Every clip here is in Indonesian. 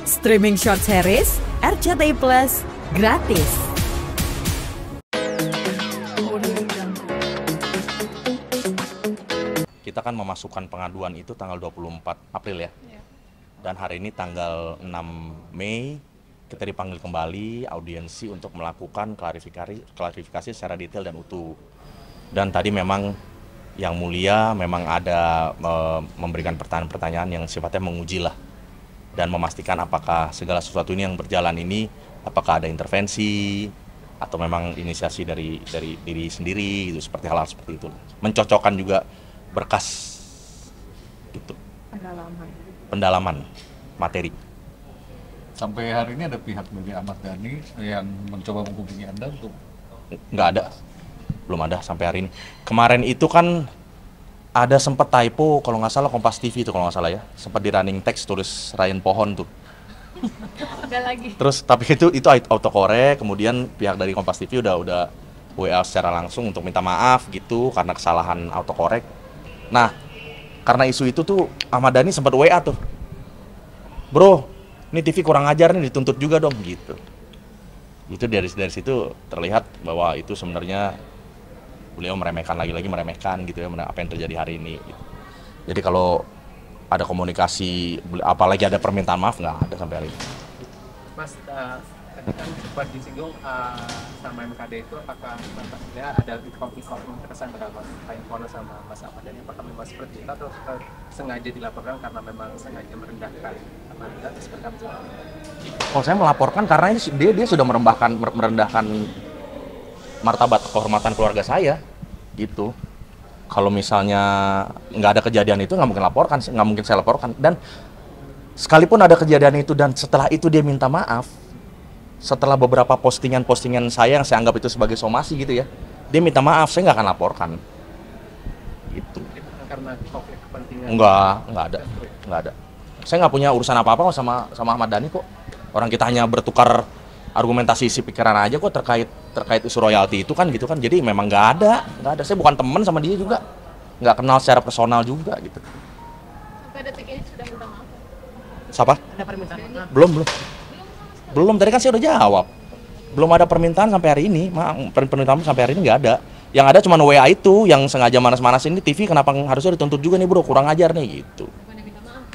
Streaming short series RCTI Plus gratis. Kita kan memasukkan pengaduan itu tanggal 24 April ya. Dan hari ini tanggal 6 Mei kita dipanggil kembali audiensi untuk melakukan klarifikasi secara detail dan utuh. Dan tadi memang yang mulia memang ada memberikan pertanyaan-pertanyaan yang sifatnya menguji lah. Dan memastikan apakah segala sesuatu ini yang berjalan ini apakah ada intervensi atau memang inisiasi dari diri sendiri gitu, seperti hal-hal seperti itu. Mencocokkan juga berkas gitu. Pendalaman materi. Sampai hari ini ada pihak dari Ahmad Dhani yang mencoba menghubungi Anda untuk? Nggak ada, belum ada sampai hari ini. Kemarin itu kan ada sempat typo kalau nggak salah Kompas TV itu kalau nggak salah ya, sempat di running text tulis Ryan Pohon tuh. Ada lagi. Terus tapi itu autocorrect, kemudian pihak dari Kompas TV udah WA secara langsung untuk minta maaf gitu karena kesalahan autocorrect. Nah, karena isu itu tuh Ahmad Dhani sempat WA tuh. Bro, ini TV kurang ajar nih, dituntut juga dong gitu. Itu dari situ terlihat bahwa itu sebenarnya beliau meremehkan lagi-lagi meremehkan gitu ya apa yang terjadi hari ini gitu. Jadi kalau ada komunikasi apalagi ada permintaan maaf nggak ada sampai hari ini. Mas, tadi kan sempat disinggung sama MKD itu apakah ya ada konflik interest antara Mas Ryan Pohon sama Mas Ahmad Dhani, apakah memang seperti itu atau sengaja dilaporkan karena memang sengaja merendahkan Anda atau seperti apa? Kalau saya melaporkan karena dia sudah merendahkan martabat kehormatan keluarga saya gitu. Kalau misalnya nggak ada kejadian itu nggak mungkin saya laporkan. Dan sekalipun ada kejadian itu dan setelah itu dia minta maaf, setelah beberapa postingan saya yang saya anggap itu sebagai somasi gitu ya, dia minta maaf, saya nggak akan laporkan gitu. Karena konflik kepentingan? Nggak ada. Saya nggak punya urusan apa-apa sama Ahmad Dhani kok. Orang kita hanya bertukar argumentasi isi pikiran aja kok terkait isu royalti itu kan gitu kan. Jadi memang nggak ada. Saya bukan teman sama dia juga, nggak kenal secara personal juga gitu. Sampai detik ini sudah minta maaf? Siapa? Ada permintaan maaf? Belum, tadi kan saya udah jawab. Belum ada permintaan sampai hari ini, permintaan sampai hari ini nggak ada. Yang ada cuma WA itu, yang sengaja manas-manasin ini TV, kenapa harusnya dituntut juga nih bro, kurang ajar nih gitu.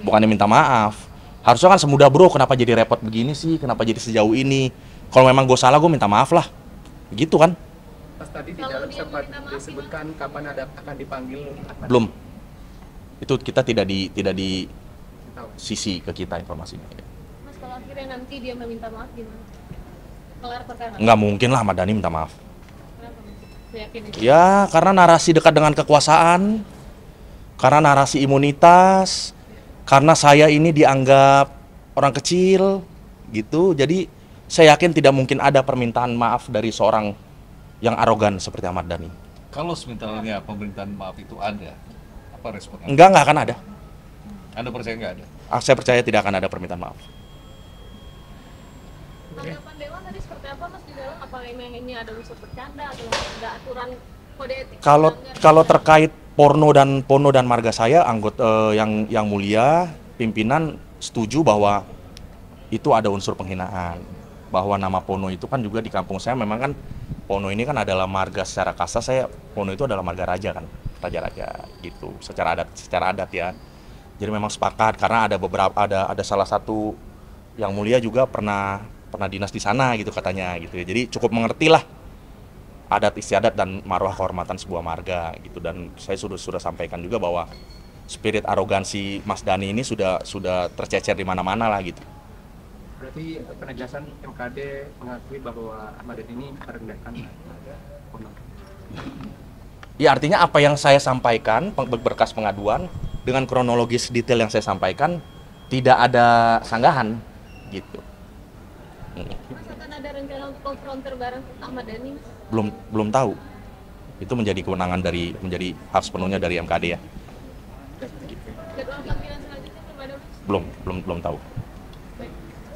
Bukannya minta maaf. Harusnya kan semudah bro, kenapa jadi repot begini sih, kenapa jadi sejauh ini. Kalau memang gue salah, gue minta maaf lah. Gitu kan. Pas tadi di dalam sempat disebutkan kapan akan dipanggil? Belum. Itu kita tidak di sisi ke kita informasinya. Mas, kalau akhirnya nanti dia meminta maaf gimana? Kelar perkara? Nggak mungkin lah Ahmad Dhani minta maaf. Kenapa Mas? Saya yakin itu. Ya karena narasi dekat dengan kekuasaan, karena narasi imunitas, karena saya ini dianggap orang kecil gitu. Jadi saya yakin tidak mungkin ada permintaan maaf dari seorang yang arogan seperti Ahmad Dhani. Kalau misalnya permintaan maaf itu ada, apa responnya? Nggak akan ada. Anda percaya nggak ada? Saya percaya tidak akan ada permintaan maaf. Tanggapan Dewan tadi seperti apa Mas di dalam? Apakah ini ada unsur bercanda atau ada aturan kode etik? Kalau terkait Pono dan marga saya, anggota yang mulia pimpinan setuju bahwa itu ada unsur penghinaan. Bahwa nama Pono itu kan juga di kampung saya memang kan Pono ini kan adalah marga secara kasta, Pono itu adalah marga raja kan, raja-raja gitu secara adat ya. Jadi memang sepakat karena ada salah satu yang mulia juga pernah dinas di sana gitu katanya gitu ya. Jadi cukup mengerti lah adat istiadat dan marwah kehormatan sebuah marga gitu. Dan saya sudah sampaikan juga bahwa spirit arogansi Mas Dhani ini sudah tercecer di mana-mana lah gitu. Berarti penegasan MKD mengakui bahwa Ahmad Dhani ini merendahkan Pono. Ya artinya apa yang saya sampaikan berkas pengaduan dengan kronologis detail yang saya sampaikan tidak ada sanggahan gitu. Mas, akan ada rencana untuk konfrontir bareng Ahmad Dhani? Belum tahu. Itu menjadi kewenangan menjadi hak sepenuhnya dari MKD ya. Jadwal panggilan selanjutnya belum ada Mas? Belum tahu. Baik.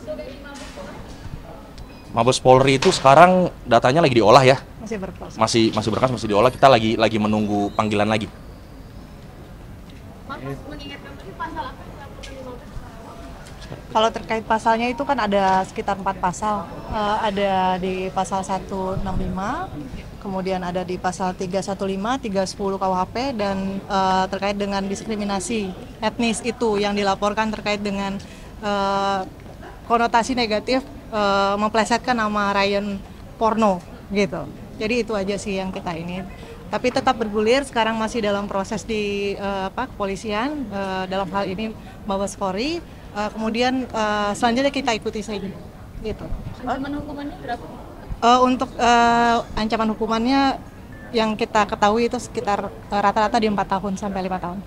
Dari Mabes Polri? Mabes Polri itu sekarang datanya lagi diolah ya. Masih berproses. Masih berkas, masih diolah. Kita lagi menunggu panggilan lagi. Mas mengingatkan tadi pasal apa yang dilaporkan di Mabes? Kalau terkait pasalnya itu kan ada sekitar 4 pasal. Ada di pasal 165, kemudian ada di pasal 315, 310 KUHP, dan terkait dengan diskriminasi etnis itu yang dilaporkan terkait dengan konotasi negatif memplesetkan nama Ryan porno gitu. Jadi itu aja sih yang kita ini. Tapi tetap bergulir, sekarang masih dalam proses di kepolisian, dalam hal ini Mabes Polri. Kemudian selanjutnya kita ikuti saja gitu. Ancaman hukumannya berapa? Untuk ancaman hukumannya yang kita ketahui itu sekitar rata-rata di 4 tahun sampai 5 tahun.